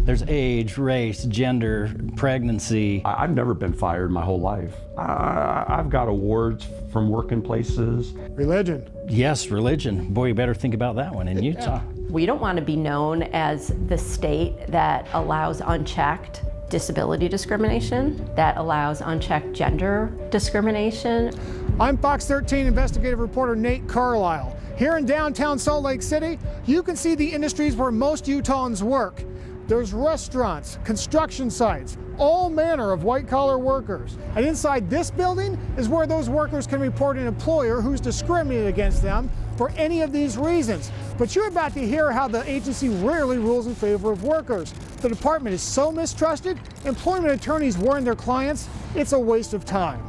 There's age, race, gender, pregnancy. I've never been fired my whole life. I've got awards from working places. Religion. Yes, religion. Boy, you better think about that one in Utah. We don't want to be known as the state that allows unchecked disability discrimination, that allows unchecked gender discrimination. I'm Fox 13 investigative reporter Nate Carlisle. Here in downtown Salt Lake City, you can see the industries where most Utahns work. There's restaurants, construction sites, all manner of white-collar workers. And inside this building is where those workers can report an employer who's discriminated against them for any of these reasons. But you're about to hear how the agency rarely rules in favor of workers. The department is so mistrusted, employment attorneys warn their clients it's a waste of time.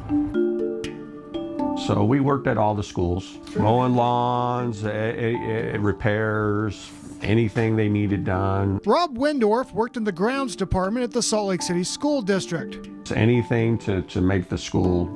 So we worked at all the schools, mowing lawns, repairs, anything they needed done. Rob Windorf worked in the grounds department at the Salt Lake City School District. Anything to make the school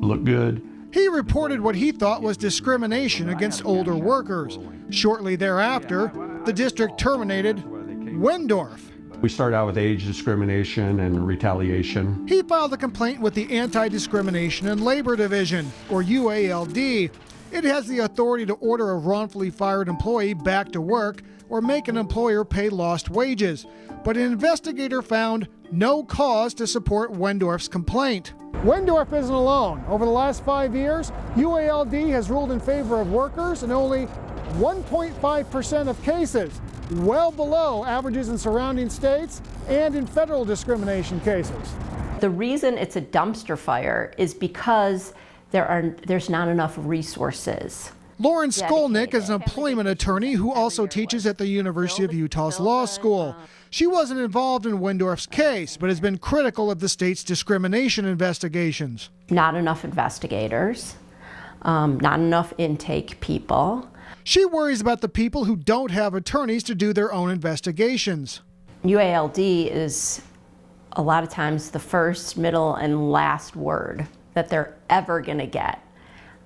look good. He reported what he thought was discrimination against older workers. Shortly thereafter, the district terminated Windorf. We started out with age discrimination and retaliation. He filed a complaint with the Anti-Discrimination and Labor Division, or UALD. It has the authority to order a wrongfully fired employee back to work or make an employer pay lost wages. But an investigator found no cause to support Windorf's complaint. Windorf isn't alone. Over the last 5 years, UALD has ruled in favor of workers in only 1.5% of cases, well below averages in surrounding states and in federal discrimination cases. The reason it's a dumpster fire is because there's not enough resources. Lauren Skolnick is an employment attorney who also teaches at the University of Utah's Law School. She wasn't involved in Windorf's case, but has been critical of the state's discrimination investigations. Not enough investigators, not enough intake people. She worries about the people who don't have attorneys to do their own investigations. UALD is a lot of times the first, middle, and last word that they're ever going to get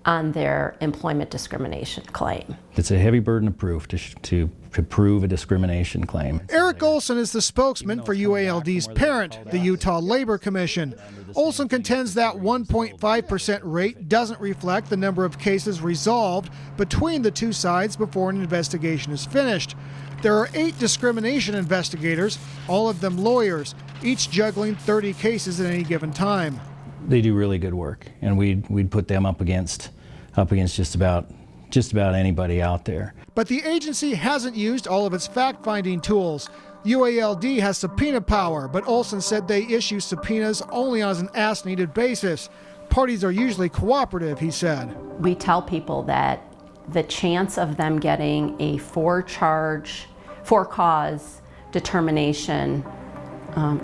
on their employment discrimination claim. It's a heavy burden of proof to prove a discrimination claim. Eric Olson is the spokesman for UALD's parent, the Utah Labor Commission. Olson contends that 1.5% rate doesn't reflect the number of cases resolved between the two sides before an investigation is finished. There are 8 discrimination investigators, all of them lawyers, each juggling 30 cases at any given time. They do really good work, and we'd put them up against just about anybody out there. But the agency hasn't used all of its fact-finding tools. UALD has subpoena power, but Olson said they issue subpoenas only on an as-needed basis. Parties are usually cooperative, he said. We tell people that the chance of them getting a for-cause determination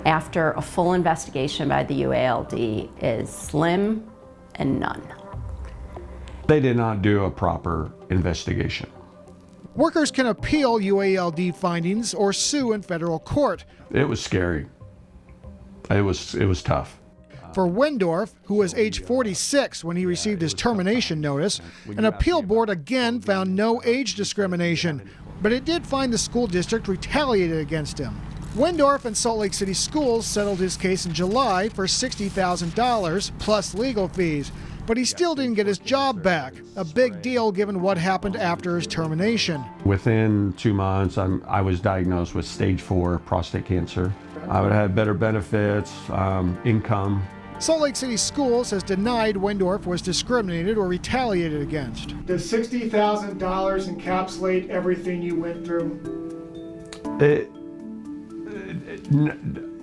after a full investigation by the UALD is slim and none. They did not do a proper investigation. Workers can appeal UALD findings or sue in federal court. It was scary. It was tough. For Windorf, who was age 46 when he received his termination notice, an appeal board again found no age discrimination, but it did find the school district retaliated against him. Windorf and Salt Lake City Schools settled his case in July for $60,000 plus legal fees, but he still didn't get his job back, a big deal given what happened after his termination. Within 2 months, I was diagnosed with stage 4 prostate cancer. I would have better benefits, income. Salt Lake City Schools has denied Windorf was discriminated or retaliated against. Does $60,000 encapsulate everything you went through?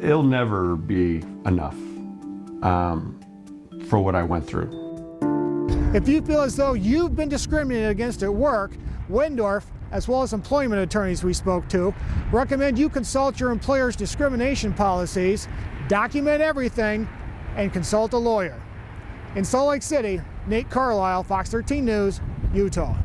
It'll never be enough for what I went through. If you feel as though you've been discriminated against at work, Windorf, as well as employment attorneys we spoke to, recommend you consult your employer's discrimination policies, document everything, and consult a lawyer. In Salt Lake City, Nate Carlisle, Fox 13 News, Utah.